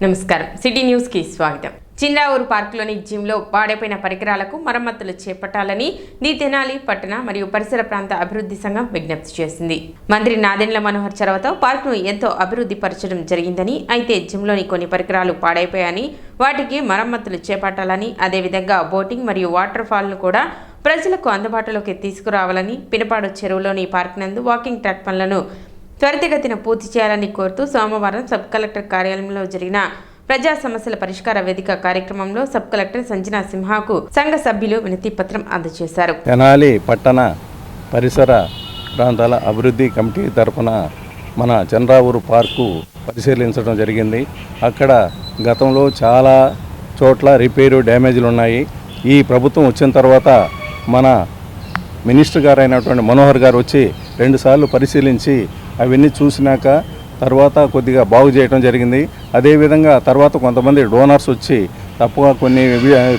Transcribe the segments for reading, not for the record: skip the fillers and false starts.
నమస్కారం city news కి స్వాగతం. చిందావూరు పార్కులోని జిమ్లో పాడైపోయిన పరికరాలకు మరమ్మతులు చేపట్టాలని ది తెనాలి పట్టణ మరియు పరిసర ప్రాంత అభివృద్ధి సంఘం విజ్ఞప్తి చేసింది. మంత్రి నాదెండ్ల మనోహర్ చొరవతో పార్కును ఎంతో అభివృద్ధి పరచడం జరిగిందని, అయితే జిమ్లోని కొన్ని పరికరాలు పాడైపోయాయని వాటికి మరమ్మతులు చేపట్టాలని, అదేవిధంగా బోటింగ్ మరియు వాటర్ ఫాల్ను కూడా ప్రజలకు అందుబాటులోకి తీసుకురావాలని, పినపాడు చెరువులోని పార్క్ నందు వాకింగ్ ట్రాక్ పనులను త్వరితగతిన పూర్తి చేయాలని కోరుతూ సోమవారం సబ్ కలెక్టర్ కార్యాలయంలో జరిగిన ప్రజా సమస్యల పరిష్కార వేదిక కార్యక్రమంలో సబ్ కలెక్టర్ సంజనా సింహాకు సంఘ సభ్యులు వినతి పత్రం అందజేశారు. తెనాలి పట్టణ పరిసర ప్రాంతాల అభివృద్ధి కమిటీ తరఫున మన చంద్రావూరు పార్కు పరిశీలించడం జరిగింది. అక్కడ గతంలో చాలా చోట్ల రిపేరు డ్యామేజ్లు ఉన్నాయి. ఈ ప్రభుత్వం వచ్చిన తర్వాత మన మినిస్టర్ గారు అయినటువంటి మనోహర్ గారు వచ్చి 2 సార్లు పరిశీలించి అవన్నీ చూసినాక తర్వాత కొద్దిగా బాగు చేయడం జరిగింది. అదేవిధంగా తర్వాత కొంతమంది డోనర్స్ వచ్చి తప్పుగా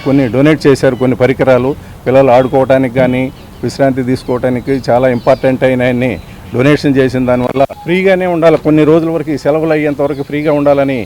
కొన్ని డొనేట్ చేశారు. కొన్ని పరికరాలు పిల్లలు ఆడుకోవడానికి కానీ విశ్రాంతి తీసుకోవడానికి చాలా ఇంపార్టెంట్ అయినాయని డొనేషన్ చేసిన దానివల్ల ఫ్రీగానే ఉండాలి, కొన్ని రోజుల వరకు సెలవులు అయ్యేంత వరకు ఫ్రీగా ఉండాలని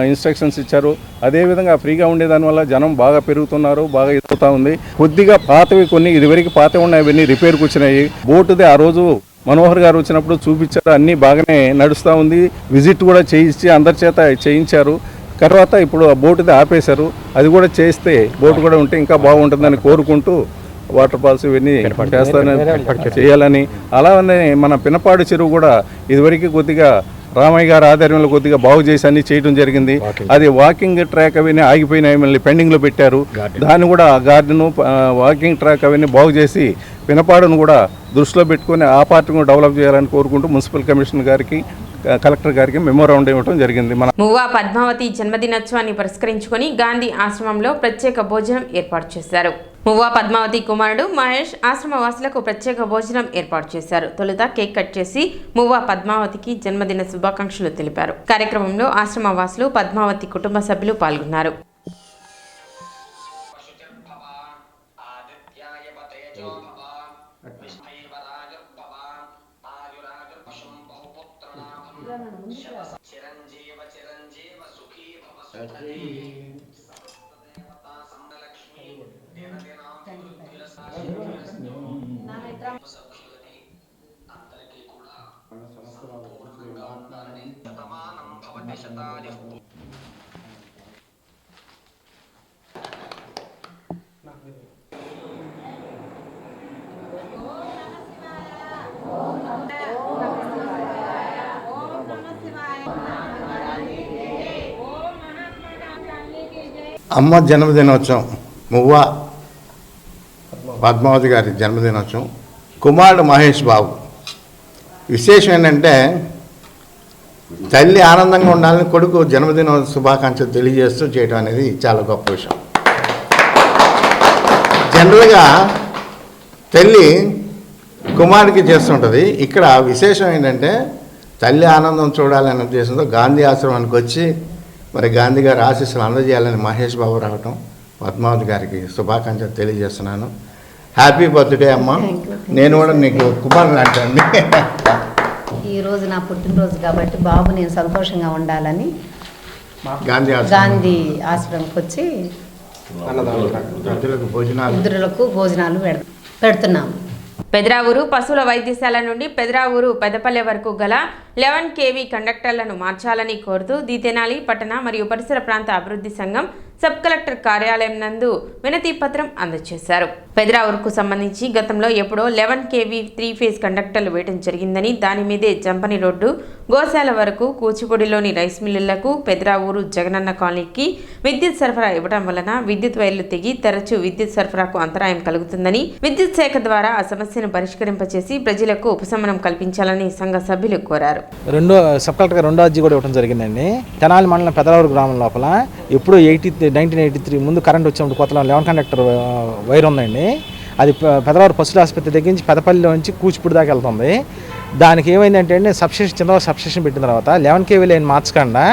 ఇన్స్ట్రక్షన్స్ ఇచ్చారు. అదేవిధంగా ఫ్రీగా ఉండేదానివల్ల జనం బాగా పెరుగుతున్నారు, బాగా ఎదుగుతూ ఉంది. కొద్దిగా పాతవి కొన్ని ఇదివరకు పాత ఉన్నాయి, అవన్నీ రిపేర్కి వచ్చినాయి. బోటుదే ఆ రోజు మనోహర్ గారు వచ్చినప్పుడు చూపించారు, అన్నీ బాగానే నడుస్తూ ఉంది. విజిట్ కూడా చేయించి అందరి చేత చేయించారు. తర్వాత ఇప్పుడు ఆ బోటుదే ఆపేశారు. అది కూడా చేస్తే బోటు కూడా ఉంటే ఇంకా బాగుంటుందని కోరుకుంటూ వాటర్ ఫాల్స్ ఇవన్నీ చేయాలని, అలానే మన పినపాడు చెరువు కూడా ఇదివరకు కొద్దిగా రామయ్య గారి ఆధ్వర్యంలో కొద్దిగా బాగు చేసి అన్ని చేయడం జరిగింది. అది వాకింగ్ ట్రాక్ అవన్నీ ఆగిపోయినాయి, మళ్ళీ పెండింగ్లో పెట్టారు. దాన్ని కూడా గార్డెను వాకింగ్ ట్రాక్ అవన్నీ బాగు చేసి పినపాడును కూడా దృష్టిలో పెట్టుకొని ఆ పార్టీని కూడా డెవలప్ చేయాలని కోరుకుంటూ మున్సిపల్ కమిషనర్ గారికి కలెక్టర్ గారికి మెమోరాండం ఇవ్వడం జరిగింది. మువ్వా పద్మావతి జన్మదినోత్సవాన్ని పురస్కరించుకొని గాంధీ ఆశ్రమంలో ప్రత్యేక భోజనం ఏర్పాటు చేశారు. మువ్వా పద్మావతి కుమారుడు మహేష్ ఆశ్రమవాసులకు ప్రత్యేక భోజనం ఏర్పాటు చేశారు. తొలుత కేక్ కట్ చేసి మువ్వా పద్మావతికి జన్మదిన శుభాకాంక్షలు తెలిపారు. కార్యక్రమంలో ఆశ్రమవాసులు, పద్మావతి కుటుంబ సభ్యులు పాల్గొన్నారు. అమ్మ జన్మదినోత్సవం, మువ్వా పద్మావతి గారి జన్మదినోత్సవం, కుమారుడు మహేష్ బాబు. విశేషం ఏంటంటే తల్లి ఆనందంగా ఉండాలని కొడుకు జన్మదిన శుభాకాంక్షలు తెలియజేస్తూ చేయడం అనేది చాలా గొప్ప విషయం. జనరల్గా తల్లి కుమారుడికి చేస్తుంటుంది. ఇక్కడ విశేషం ఏంటంటే తల్లి ఆనందం చూడాలనే ఉద్దేశంతో గాంధీ ఆశ్రమానికి వచ్చి మరి గాంధీ గారి ఆశీస్సులు అందజేయాలని మహేష్ బాబు రావటం, పద్మావతి గారికి శుభాకాంక్షలు తెలియజేస్తున్నాను. హ్యాపీ బర్త్డే అమ్మ. నేను కూడా నీకు కుమారుడు అంటాను. ఈరోజు నా పుట్టినరోజు కాబట్టి బాబు నేను సంతోషంగా ఉండాలని గాంధీ ఆశ్రమంకి వచ్చి వృద్ధులకు భోజనాలు పెడుతున్నాము. పెదరావూరు పశువుల వైద్యశాల నుండి పెదరావూరు పెదపల్లె వరకు గల 11 kV కండక్టర్లను మార్చాలని కోరుతూ ది తెనాలి పట్టణ మరియు పరిసర ప్రాంత అభివృద్ధి సంఘం సబ్ కలెక్టర్ కార్యాలయం నందు వినతి పత్రం అందజేశారు. పెదరావూరుకు సంబంధించి గతంలో ఎప్పుడో 11 kV 3 ఫేజ్ కండక్టర్లు వేయడం జరిగిందని, దాని మీదే జంపని రోడ్డు గోశాల వరకు, కూచిపూడిలోని రైస్ మిల్లులకు, పెదరావూరు జగనన్న కాలనీకి విద్యుత్ సరఫరా ఇవ్వడం వలన విద్యుత్ వైర్లు తెగి తరచూ విద్యుత్ సరఫరాకు అంతరాయం కలుగుతుందని, విద్యుత్ శాఖ ద్వారా ఆ సమస్యను పరిష్కరింపచేసి ప్రజలకు ఉపశమనం కల్పించాలని సంఘ సభ్యులు కోరారు. సబ్ కలెక్టర్ రెండో అర్జీ కూడా ఇవ్వడం జరిగిందండి. తెనాలి మండలం పెదరావూరు గ్రామం లోపల ఎప్పుడు 1983 ముందు కరెంట్ వచ్చినప్పుడు కొత్తలో 11 కండక్టర్ వైర్ ఉందండి. అది పెదరావూరు పశువుల ఆసుపత్రి దగ్గర నుంచి పెదపల్లిలో నుంచి కూచిపూడి దాకా వెళ్తుంది. దానికి ఏమైందంటే అండి, సబ్స్టేషన్ చంద్రబాబు సబ్స్టేషన్ పెట్టిన తర్వాత 11 kV లైన్ మార్చకుండా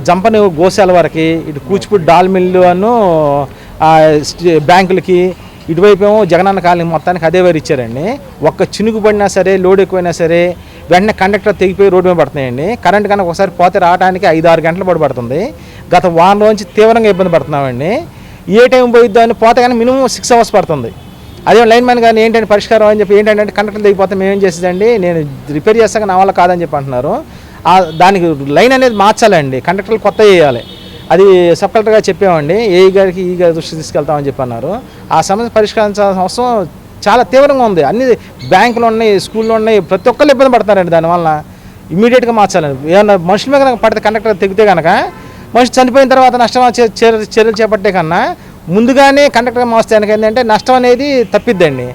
జంపని గోశాల వరకు ఇటు కూచిపూడి డాల్ మిల్లు అను బ్యాంకులకి ఇటువైపు ఏమో జగనన్న కాలనీ మొత్తానికి అదే వైర్ ఇచ్చారండి. ఒక్క చినుకు పడినా సరే, లోడ్ ఎక్కువైనా సరే వెంటనే కండక్టర్ తెగిపోయి రోడ్డు మీద పడుతున్నాయండి. కరెంట్ కనుక ఒకసారి పోతే రావడానికి 5-6 గంటలు పడుతుంది. గత వారంలోంచి తీవ్రంగా ఇబ్బంది పడుతున్నామండి. ఏ టైం పోయిద్దో అని పోతే కానీ మినిమం 6 అవర్స్ పడుతుంది. అదే లైన్ మ్యాన్ కానీ ఏంటంటే పరిష్కారం అని చెప్పి ఏంటంటే కండక్టర్ తెగిపోతే మేమేం చేసేదండి, నేను రిపేర్ చేస్తాక నా వల్ల కాదని చెప్పి అంటున్నారు. దానికి లైన్ అనేది మార్చాలండి, కండక్టర్లు కొత్త వేయాలి. అది సబ్ కలెక్టర్గా చెప్పామండి, ఏఈ గారికి ఈ గారి దృష్టి తీసుకెళ్తామని చెప్పి అన్నారు. ఆ సమస్య పరిష్కరించాల్సిన అవసరం చాలా తీవ్రంగా ఉంది. అన్ని బ్యాంకులు ఉన్నాయి, స్కూళ్ళు ఉన్నాయి, ప్రతి ఒక్కళ్ళు ఇబ్బంది పడతారండి. దానివల్ల ఇమీడియట్గా మార్చాలండి. ఏమన్నా మనుషుల మీద కనుక పడితే కండక్టర్ తెగితే కనుక మనిషి చనిపోయిన తర్వాత నష్టం చర్యలు చేపట్టే కన్నా ముందుగానే కండక్టర్ మార్చడానికి ఏంటంటే నష్టం అనేది తప్పిద్దండి.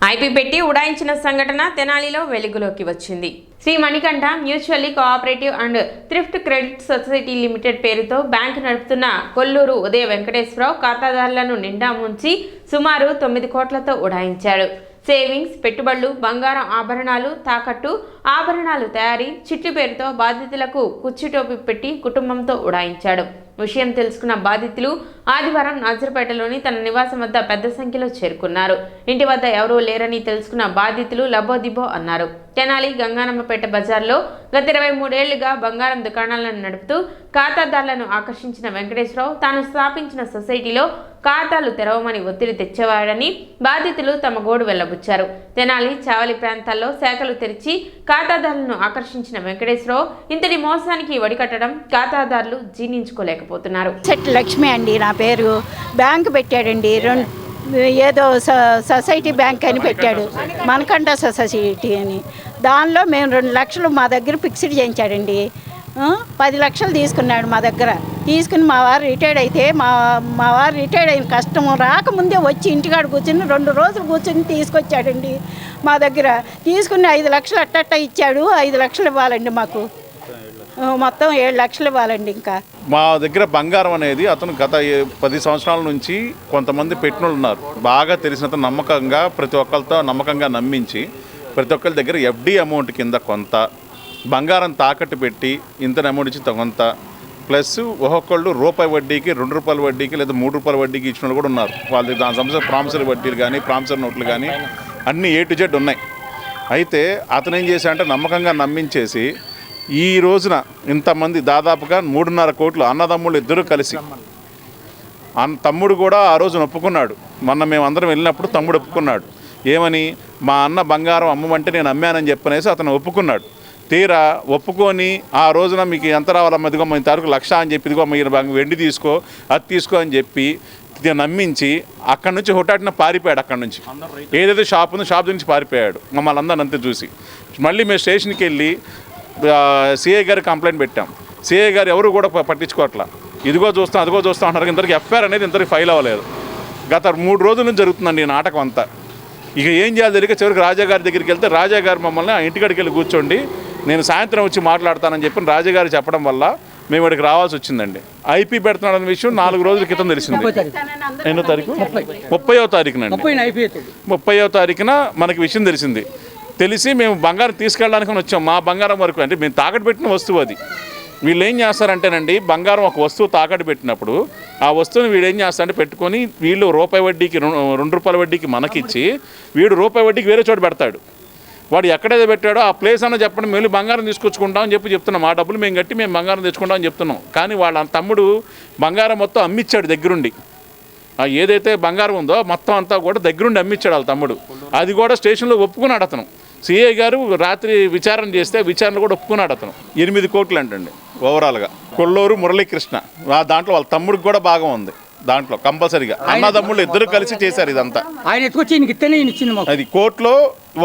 ఐపీ పెట్టి ఉడాయించిన సంఘటన తెనాలిలో వెలుగులోకి వచ్చింది. Sri Manikanta mutually cooperative and thrift credit society limited పేరుతో బ్యాంకు నడుపుతున్న కొల్లూరు ఉదయ వెంకటేశ్వరరావు ఖాతాదారులను నిండా ముంచి సుమారు 9 కోట్లతో ఉడాయించాడు. సేవింగ్స్, పెట్టుబడులు, బంగారం ఆభరణాలు, తాకట్టు, ఆభరణాలు తయారీ, చిట్టు పేరుతో బాధితులకు కుచ్చిటోపి పెట్టి కుటుంబంతో ఉడాయించాడు. విషయం తెలుసుకున్న బాధితులు ఆదివారం నాజర్పేటలోని తన నివాసం వద్ద పెద్ద సంఖ్యలో చేరుకున్నారు. ఇంటి వద్ద ఎవరూ లేరని తెలుసుకున్న బాధితులు లబోదిబో అన్నారు. తెనాలి గంగానమ్మపేట బజార్లో గత 23 ఏళ్లుగా బంగారం దుకాణాలను నడుపుతూ ఖాతాదారులను ఆకర్షించిన వెంకటేశ్వరరావు తాను స్థాపించిన సొసైటీలో ఖాతాలు తెరవమని ఒత్తిడి తెచ్చేవాడని బాధితులు తమ గోడు వెళ్లబుచ్చారు. తెనాలి, చావలి ప్రాంతాల్లో శాఖలు తెరిచి ఖాతాదారులను ఆకర్షించిన వెంకటేశ్వరరావు ఇంతటి మోసానికి వడికట్టడం ఖాతాదారులు జీర్ణించుకోలేకపోతున్నారు. లక్ష్మి అండి నా పేరు. బ్యాంకు పెట్టాడండి, ఏదో సొసైటీ బ్యాంక్ అని పెట్టాడు, మణికంఠ సొసైటీ అని. దానిలో మేము 2 లక్షలు మా దగ్గర ఫిక్స్డ్ చేయించాడండి. 10 లక్షలు తీసుకున్నాడు మా దగ్గర. తీసుకుని మా వారు రిటైర్డ్ అయితే మా వారు రిటైర్డ్ అయిన కష్టం రాకముందే వచ్చి ఇంటికాడ కూర్చుని 2 రోజులు కూర్చుని తీసుకొచ్చాడండి మా దగ్గర. తీసుకుని 5 లక్షలు అట్టట్ట ఇచ్చాడు. 5 లక్షలు ఇవ్వాలండి మాకు, మొత్తం 7 లక్షలు ఇవ్వాలండి. ఇంకా మా దగ్గర బంగారం అనేది అతను గత 10 సంవత్సరాల నుంచి కొంతమంది పెట్టినోళ్ళు ఉన్నారు, బాగా తెలిసినంత నమ్మకంగా ప్రతి ఒక్కరితో నమ్మకంగా నమ్మించి ప్రతి ఒక్కరి దగ్గర ఎఫ్డి అమౌంట్ కింద కొంత, బంగారం తాకట్టు పెట్టి ఇంత అమౌంట్ ఇచ్చి కొంత, ప్లస్ ఒక్కొక్కళ్ళు రూపాయి వడ్డీకి, 2 రూపాయల వడ్డీకి లేదా 3 రూపాయల వడ్డీకి ఇచ్చిన వాళ్ళు కూడా ఉన్నారు. వాళ్ళకి దాని సంబంధించిన ప్రామిసరీ వడ్డీలు కానీ ప్రామిసరీ నోట్లు కానీ అన్నీ A to Z ఉన్నాయి. అయితే అతను ఏం చేశాడంటే నమ్మకంగా నమ్మించేసి ఈ రోజున ఇంతమంది దాదాపుగా 3.5 కోట్లు అన్నదమ్ముళ్ళు ఇద్దరు కలిసి, తమ్ముడు కూడా ఆ రోజున ఒప్పుకున్నాడు. మొన్న మేమందరం వెళ్ళినప్పుడు తమ్ముడు ఒప్పుకున్నాడు. ఏమని, మా అన్న బంగారం అమ్మమంటే నేను అమ్మానని చెప్పనేసి అతను ఒప్పుకున్నాడు. తీరా ఒప్పుకొని ఆ రోజున మీకు ఎంత రావాలమ్మ, ఇదిగో ఇంత వరకు 1,00,000 అని చెప్పి, ఇదిగో మీరు వెండి తీసుకో, అది తీసుకో అని చెప్పి నమ్మించి అక్కడి నుంచి హుటాటిన పారిపోయాడు. అక్కడి నుంచి ఏదైతే షాప్ ఉందో షాప్ నుంచి పారిపోయాడు. మమ్మల్ని అందరిని అంతే చూసి మళ్ళీ మేము స్టేషన్కి వెళ్ళి సిఐ గారికి కంప్లైంట్ పెట్టాం. సిఐ గారు ఎవరు కూడా పట్టించుకోవట్లా. ఇదిగో చూస్తాం అదిగో చూస్తాం అంటారు. ఇంతవరకు ఎఫ్ఐఆర్ అనేది ఇంతవరకు ఫైల్ అవ్వలేదు. గత 3 రోజుల నుంచి జరుగుతుందండి ఈ నాటకం అంతా. ఇక ఏం చేయాలి తెలియక చివరికి రాజాగారి దగ్గరికి వెళ్తే రాజాగారు మమ్మల్ని ఆ ఇంటికాడికి వెళ్ళి కూర్చోండి, నేను సాయంత్రం వచ్చి మాట్లాడతానని చెప్పి రాజాగారు చెప్పడం వల్ల మేము ఇక్కడికి రావాల్సి వచ్చిందండి. ఐపీ పెడుతున్నాడన్న విషయం 4 రోజుల క్రితం తెలిసింది. ఎన్నో తారీఖు? 30వ తారీఖునండి. 30వ తారీఖున మనకి విషయం తెలిసింది. తెలిసి మేము బంగారం తీసుకెళ్ళడానికి వచ్చాం. మా బంగారం వరకు అంటే మేము తాకట్టు పెట్టిన వస్తువు అది. వీళ్ళు ఏం చేస్తారంటేనండి, బంగారం ఒక వస్తువు తాకట్టు పెట్టినప్పుడు ఆ వస్తువుని వీడు ఏం చేస్తారంటే పెట్టుకొని వీళ్ళు రూపాయి వడ్డీకి 2 రూపాయల వడ్డీకి మనకిచ్చి వీడు రూపాయి వడ్డీకి వేరే చోట పెడతాడు. వాడు ఎక్కడైతే పెట్టాడో ఆ ప్లేస్ అన్న చెప్పండి, మేము బంగారం తీసుకొచ్చుకుంటామని చెప్తున్నాం. ఆ డబ్బులు మేము కట్టి మేము బంగారం తెచ్చుకుంటామని చెప్తున్నాం. కానీ వాళ్ళ తమ్ముడు బంగారం మొత్తం అమ్మిచ్చాడు దగ్గరుండి. ఏదైతే బంగారం ఉందో మొత్తం అంతా కూడా దగ్గరుండి అమ్మిచ్చాడు వాళ్ళ తమ్ముడు. అది కూడా స్టేషన్లో ఒప్పుకున్నాడు అతను. సిఐ గారు రాత్రి విచారణ చేస్తే విచారణ కూడా ఒప్పుకున్నాడు అతను. 8 కోట్లు అంటండి ఓవరాల్గా. కొల్లూరు మురళీకృష్ణ దాంట్లో వాళ్ళ తమ్ముడికి కూడా భాగం ఉంది. దాంట్లో కంపల్సరీగా అన్నదమ్ముళ్ళు ఇద్దరు కలిసి చేశారు ఇదంతా. ఆయన ఎత్తుకొచ్చి అది కోర్టులో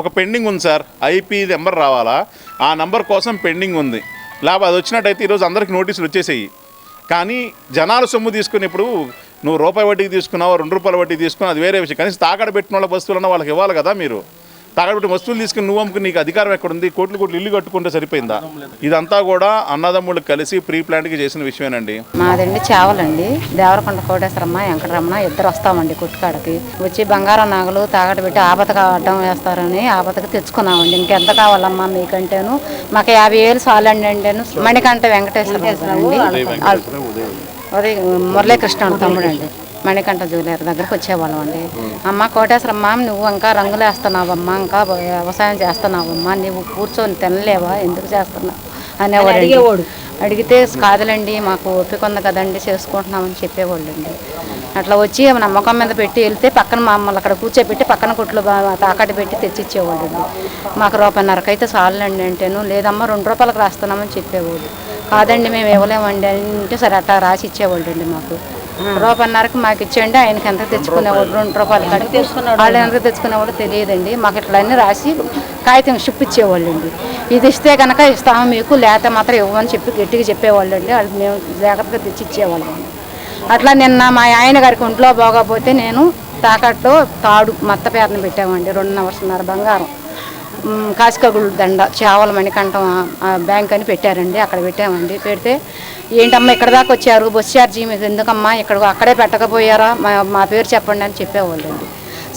ఒక పెండింగ్ ఉంది సార్. ఐపీ నెంబర్ రావాలా, ఆ నెంబర్ కోసం పెండింగ్ ఉంది. లేకపోతే అది వచ్చినట్టయితే ఈరోజు అందరికి నోటీసులు వచ్చేసాయి. కానీ జనాలు సొమ్ము తీసుకుని ఇప్పుడు నువ్వు రూపాయి వడ్డీకి తీసుకున్నావు, 2 రూపాయల వడ్డీకి తీసుకున్నావు, అది వేరే విషయం. కనీసం తాకడ పెట్టిన వాళ్ళ వస్తువులన్నా వాళ్ళకి ఇవ్వాలి కదా. మీరు తాకడ వస్తువులు తీసుకుని నువ్వు అమ్ముకుని నీకు అధికారం ఎక్కడుంది? కోట్లు ఇల్లు కట్టుకుంటే సరిపోయిందా? ఇదంతా కూడా అన్నదమ్ముళ్ళు కలిసి ప్రీ ప్లాన్కి చేసిన విషయమేనండి. మాదండి చావలండి. దేవరకొండ కోటేశ్వరమ్మ, వెంకటరమణ ఇద్దరు వస్తామండి కుట్టుకాడకి. వచ్చి బంగారం నాగలు తాకట్టు పెట్టి ఆపతకు అడ్డం వేస్తారని ఆపతకు తెచ్చుకున్నామండి. ఇంకెంత కావాలమ్మా మీకంటేను, మాకు 50,000 చాలండి అంటేను. మణికంఠ వెంకటేశ్వర అండి, అది మురళీకృష్ణ తమ్ముడు అండి. మణికంఠ జ్యువెలరీ దగ్గరకు వచ్చేవాళ్ళం అండి. అమ్మ కోటేశ్వరమ్మ, నువ్వు ఇంకా రంగులు వేస్తున్నావమ్మా, ఇంకా వ్యవసాయం చేస్తున్నావమ్మా, నువ్వు కూర్చొని తినలేవా, ఎందుకు చేస్తున్నావు అనేవాడు. అడిగితే కాదులండి మాకు ఓపిక ఉంది కదండి చేసుకుంటున్నామని చెప్పేవాళ్ళు అండి. అట్లా వచ్చి నమ్మకం మీద పెట్టి వెళ్తే పక్కన మమ్మల్ని అక్కడ కూర్చోబెట్టి పక్కన కొట్లు తాకట్టు పెట్టి తెచ్చిచ్చేవాళ్ళు అండి. మాకు ₹1.5 అయితే చాలండి అంటేను, లేదమ్మా ₹2 రాస్తున్నామని చెప్పేవాళ్ళు. కాదండి మేము ఇవ్వలేమండి అంటే సరే అట్లా రాసి ఇచ్చేవాళ్ళు అండి. మాకు ₹1.5కి మాకు ఇచ్చేయండి, ఆయనకి ఎంత తెచ్చుకునేవాడు ₹2 కాడికి వాళ్ళు ఎంత తెచ్చుకునేవాడు తెలియదండి. మాకు ఇట్లా అన్నీ రాసి కాగితం షిప్ ఇచ్చేవాళ్ళు అండి. ఇది ఇస్తే కనుక ఇస్తాము మీకు, లేకపోతే మాత్రం ఇవ్వమని చెప్పి గట్టిగా చెప్పేవాళ్ళు అండి. వాళ్ళు మేము జాగ్రత్తగా తెచ్చి ఇచ్చేవాళ్ళం. అట్లా నిన్న మా ఆయన గారికి ఒంట్లో బాగోపోతే నేను తాకట్లో తాడు మత్త పేరును పెట్టామండి. 2.5 బంగారం, కాసికగుళ్ళు దండ, చేవల మణికంఠం బ్యాంక్ అని పెట్టారండి. అక్కడ పెట్టామండి. పెడితే ఏంటమ్మా ఇక్కడ దాకా వచ్చారు, బస్ ఛార్జీ మీకు ఎందుకమ్మా, అక్కడే పెట్టకపోయారా, మా పేరు చెప్పండి అని చెప్పేవాళ్ళు అండి.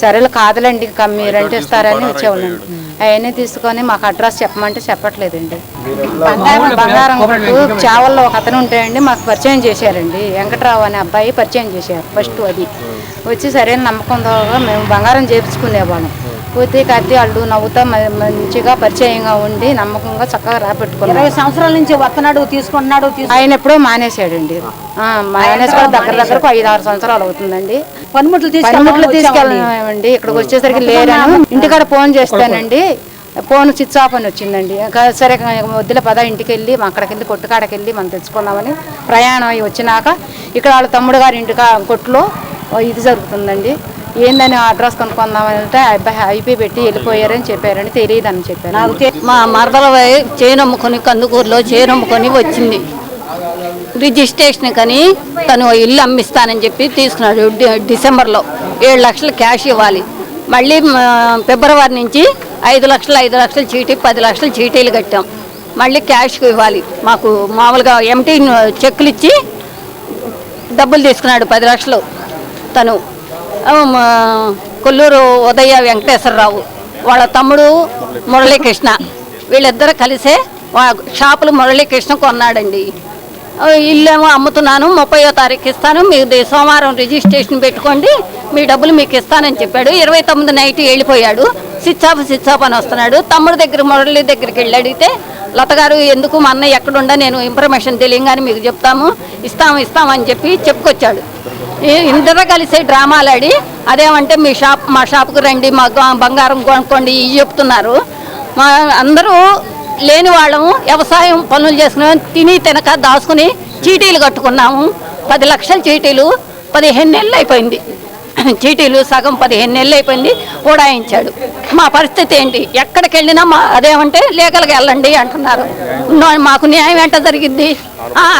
సరేలే కాదులండి మీరంటే ఇస్తారని వచ్చేవాళ్ళండి. అవన్నీ తీసుకొని మాకు అడ్రస్ చెప్పమంటే చెప్పట్లేదండి. బంగారం కొట్టు చావల్లో ఒక అతను ఉంటాయండి, మాకు పరిచయం చేశారండి. వెంకట్రావు అనే అబ్బాయి పరిచయం చేశారు ఫస్ట్. అది వచ్చి సరైన నమ్మకంతో మేము బంగారం చేయించుకునేవాళ్ళం. పోతే కత్తి వాళ్ళు నవ్వుతా మంచిగా పరిచయంగా ఉండి నమ్మకంగా చక్కగా రాపెట్టుకున్నాం. 20 సంవత్సరాల నుంచి వస్తున్నాడు, తీసుకుంటున్నాడు. ఆయన ఎప్పుడో మానేశాడండి. మానేసుకోవడం దగ్గరకు 5-6 సంవత్సరాలు అవుతుందండి. పనిముట్లు తీసుకెళ్ళామండి. ఇక్కడికి వచ్చేసరికి లేరని ఇంటికాడ ఫోన్ చేస్తానండి, ఫోన్ స్విచ్ ఆఫ్ అని వచ్చిందండి. సరే వద్దుల పద ఇంటికి వెళ్ళి అక్కడికి వెళ్ళి కొట్టుకాడకి వెళ్ళి మనం తెచ్చుకుందామని ప్రయాణం అయ్యి వచ్చినాక ఇక్కడ వాళ్ళ తమ్ముడు గారి ఇంటికా కొట్టులో ఇది జరుగుతుందండి. ఏందని అడ్రస్ కొనుక్కుందామని వెళ్తే అబ్బాయి ఐపీ పెట్టి వెళ్ళిపోయారని చెప్పారని తెలియదని చెప్పారు. మా మరదల చేనమ్ముకొని కందుకూరులో చేనమ్ముకొని వచ్చింది రిజిస్ట్రేషన్ కని తను ఇల్లు అమ్మిస్తానని చెప్పి తీసుకున్నాడు. డిసెంబర్లో 7 లక్షలు క్యాష్ ఇవ్వాలి. మళ్ళీ ఫిబ్రవరి నుంచి 5 లక్షలు చీటీ, 10 లక్షలు చీటీలు కట్టాం. మళ్ళీ క్యాష్కి ఇవ్వాలి. మాకు మామూలుగా ఎంటీ చెక్కులు ఇచ్చి డబ్బులు తీసుకున్నాడు 10 లక్షలు. తను కొల్లూరు ఉదయ వెంకటేశ్వరరావు వాళ్ళ తమ్ముడు మురళీకృష్ణ, వీళ్ళిద్దరూ కలిసే షాపులు మురళీకృష్ణ కొన్నాడండి. ఇల్లేమో అమ్ముతున్నాను, 30వ తారీఖు ఇస్తాను, మీరు సోమవారం రిజిస్ట్రేషన్ పెట్టుకోండి, మీ డబ్బులు మీకు ఇస్తానని చెప్పాడు. 29 నైట్ వెళ్ళిపోయాడు. స్విచ్ ఆఫ్ అని వస్తున్నాడు. తమ్ముడు దగ్గర మురళి దగ్గరికి వెళ్ళి అడిగితే లత గారు ఎందుకు మా అన్నయ్య ఎక్కడుండా నేను ఇన్ఫర్మేషన్ తెలియగానే మీకు చెప్తాము, ఇస్తామని చెప్పి చెప్పుకొచ్చాడు. ఇద్దరు కలిసి డ్రామాలు ఆడి అదేమంటే మా షాప్కి రండి, మా బంగారం కొనుక్కోండి ఇవి చెప్తున్నారు. అందరూ లేని వాళ్ళము వ్యవసాయం పనులు చేసుకున్నాము, తినక దాచుకుని చీటీలు కట్టుకున్నాము. 10 లక్షల చీటీలు 15 నెలలు అయిపోయింది. చీటీలు సగం 15 నెలలు అయిపోయింది, ఓడాయించాడు. మా పరిస్థితి ఏంటి? ఎక్కడికి వెళ్ళినా అదేమంటే లీగల్గా వెళ్ళండి అంటున్నారు. మాకు న్యాయం ఏంట జరిగింది?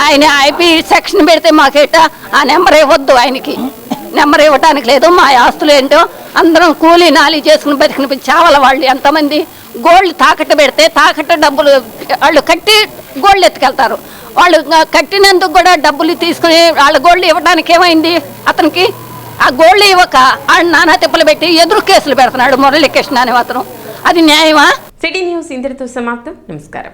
ఆయన ఐపీ సెక్షన్ పెడితే మాకేట ఆ నెంబర్ ఇవ్వద్దు, ఆయనకి నెంబర్ ఇవ్వటానికి లేదు. మా ఆస్తులు ఏంటో అందరం కూలీ నాలి చేసుకుని బతికిన చావల వాళ్ళు ఎంతమంది గోల్డ్ తాకట్టు పెడితే తాకట్టు డబ్బులు వాళ్ళు కట్టి గోల్డ్ ఎత్తుకెళ్తారు. వాళ్ళు కట్టినందుకు కూడా డబ్బులు తీసుకుని వాళ్ళ గోల్డ్ ఇవ్వడానికి ఏమైంది అతనికి? ఆ గోల్డ్ ఇవ్వక ఆయన నానా తిప్పలు పెట్టి ఎదురు కేసులు పెడుతున్నాడు మురళీకృష్ణ అనే అతను. అది న్యాయమా? సిటీ న్యూస్ ఇంతటితో సమాప్తం. నమస్కారం.